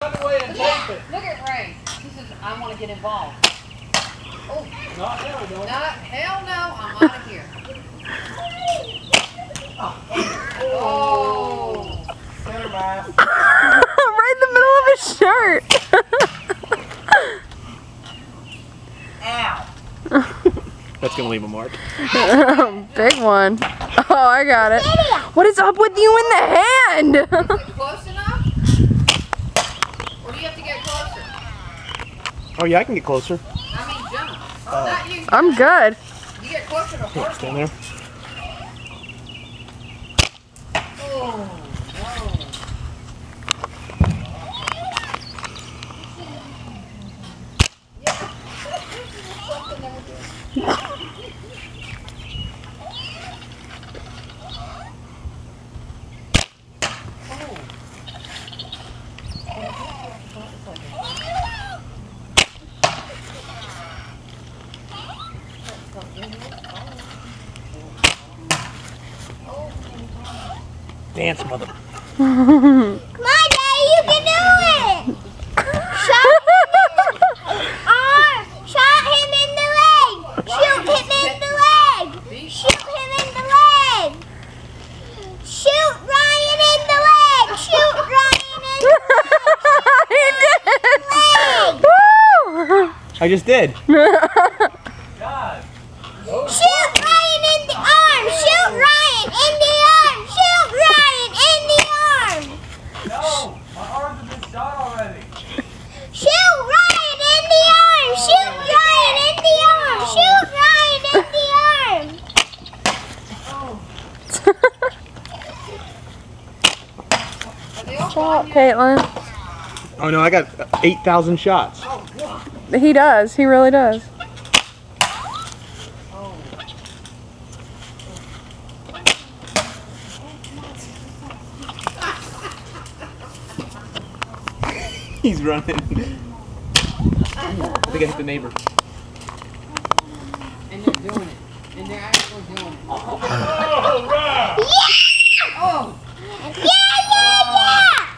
Look at Ray. He says, I want to get involved. Oh. Not hell no. I'm out of here. Oh. Center mass. Right in the middle of his shirt. Ow. That's gonna leave a mark. Big one. Oh, I got it. What is up with you in the hand? Is it close enough? Or do you have to get closer? Oh yeah, I can get closer. I mean, jump. Oh, not you. I'm good. You get closer to horse. Stand there. Oh, no. Dance, mother. Come on, Daddy, you can do it! Shot him in the leg! Shoot him in the leg! Shoot him in the leg! Shoot Ryan in the leg! Shoot Ryan in the leg! I just did. Shoot Ryan in the arm! Shoot Ryan in the arm! Shoot Ryan in the arm! No, my arms have been shot already. Shoot Ryan in the arm! Shoot Ryan in the arm! Shoot Ryan in the arm! Stop, Caitlin. Oh no, I got 8,000 shots. He does. He really does. He's running. I think I hit the neighbor. And they're doing it. And they're actually doing it. All right. Oh! Yeah!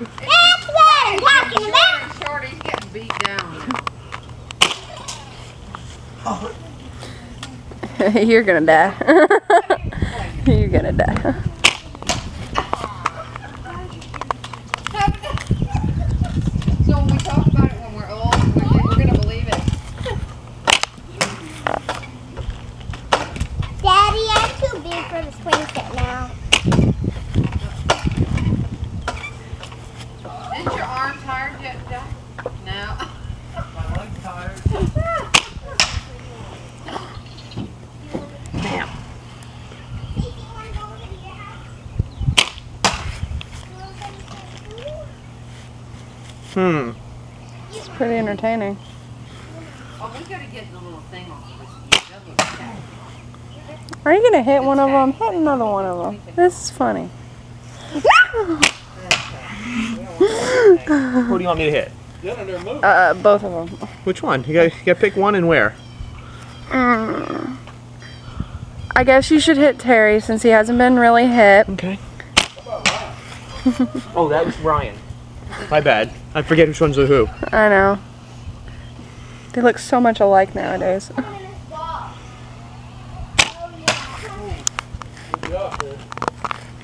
That's what I'm talking about! Shorty's getting beat down now. You're gonna die. You're gonna die. So when we talk about it when we're old, we're going to believe it. Daddy, I'm too big for the swing set now. Isn't your arm tired yet, Jack? No. My leg's tired. Damn. It's pretty entertaining. Oh, we got to get the little thing off this. That looks tacky. Are you gonna hit one of them? Hit another one of them. This is funny. Who do you want me to hit? Both of them. Which one? You gotta pick one and where? I guess you should hit Terry since he hasn't been really hit. Okay. Oh, that was Ryan. My bad. I forget which one's who. I know. They look so much alike nowadays.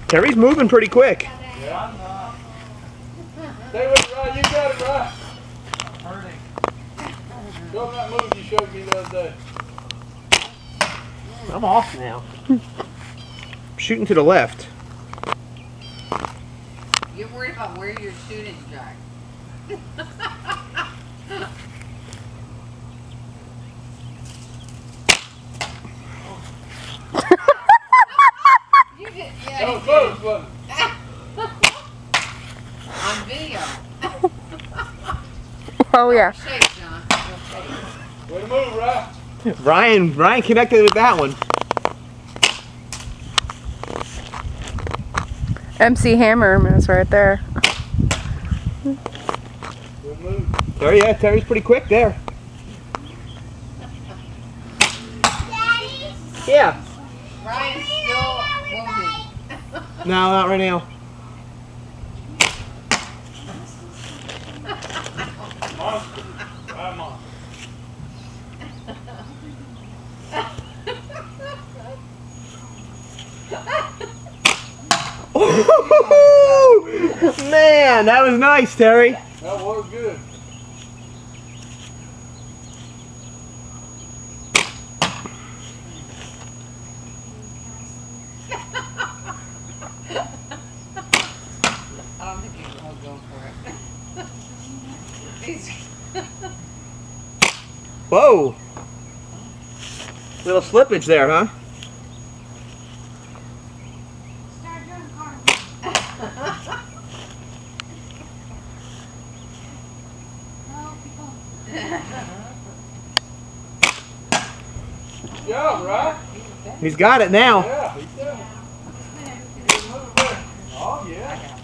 Terry's moving pretty quick. Yeah, I'm not. Stay with it, Ryan. You got it, Ryan. Hurting. Show him that move you showed me the other day. I'm off now. Shooting to the left. Get worried about where you're shooting, Jack. You did, yeah. That was you close, wasn't did. On video. Oh yeah. Shake, John. Real shake. it? Way to move, Ryan. Ryan connected with that one. MC Hammer is right there. Good move. There, yeah, Terry's pretty quick there. Daddy? Yeah. Ryan's still wounded. No, not right now. Monster. Right, monster. Man, that was nice, Terry. That was good. I don't think he was going for it. He's Whoa. Little slippage there, huh? Start doing carnival. Oh, people. Good job, right? He's got it now. Yeah, he's done it. Good move there. Oh, yeah.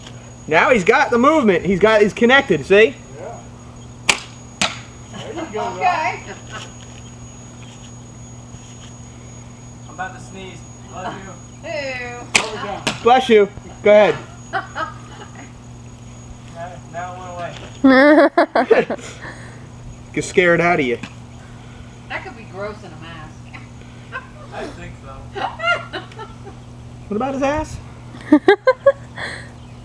Now he's got the movement. He's connected, see? Yeah. There you go, right? okay. I'm about to sneeze. Love you. Who? Overtime. Bless you. Go ahead. Now it went away. Get scared out of you. That could be gross in a mask. I think so. What about his ass?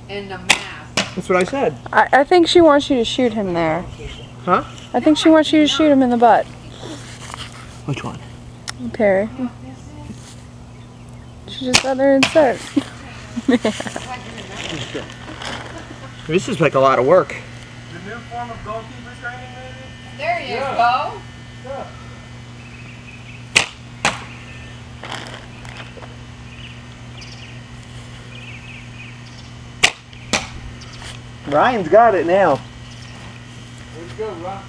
In the mask. That's what I said. I think she wants you to shoot him there. Huh? I think she wants you to shoot him in the butt, Which one? Terry. She just got there and said. This is like a lot of work. The new form of goalkeeper training, maybe? There you Yeah. go. Yeah. Ryan's got it now. There you go, Ryan.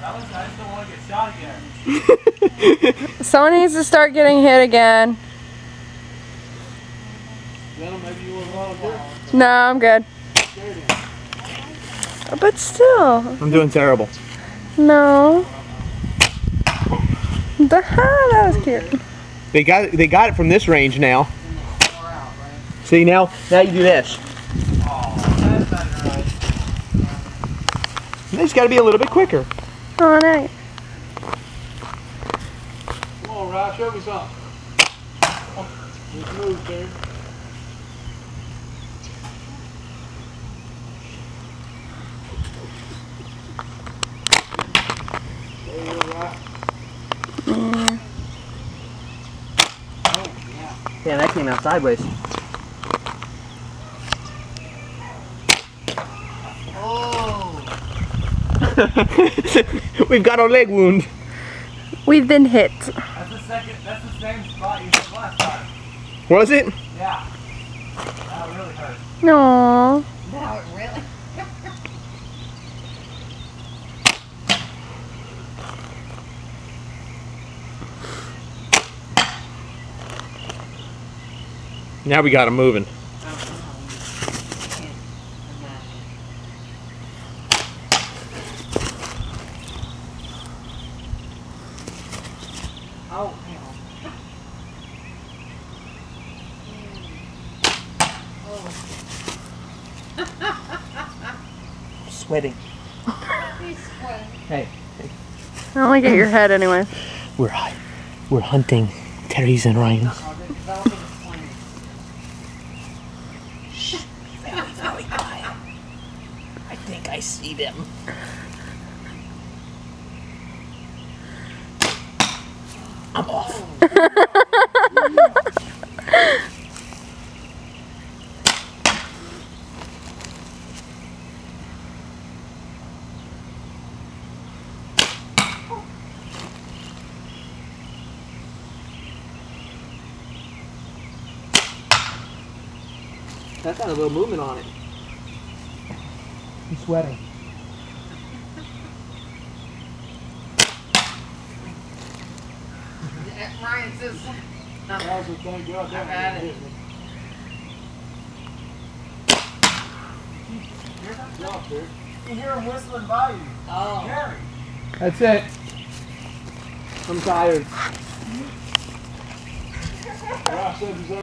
I just don't want to get shot again. Someone needs to start getting hit again. Jenna, maybe you want to volunteer? No, I'm good. Okay, then. But still, I'm doing terrible. no. That was cute. They got it from this range now. Far out, right? See now you do this. That's not right. They just got to be a little bit quicker. Oh, nice. Come on, Ryan, show me something. Just move, Terry. There you go, Ryan. Yeah, that came out sideways. Oh. We've got a leg wound. We've been hit. That's the same spot you hit last time. Was it? Yeah. That really hurt. No. Now it really. Now we got him moving. Oh, Sweating. he's sweating. Hey, I only get your head anyway. we're hunting Terry's and Ryan's. Oh, they're developing a plan. Very quiet. I think I see them. I'm off. That's got a little movement on it. He's sweating. Ryan says, That was the thing, God I've damn had it. it. Good job, Terry. You hear him whistling by you. oh. Gary. That's it. I'm tired. Ryan said he's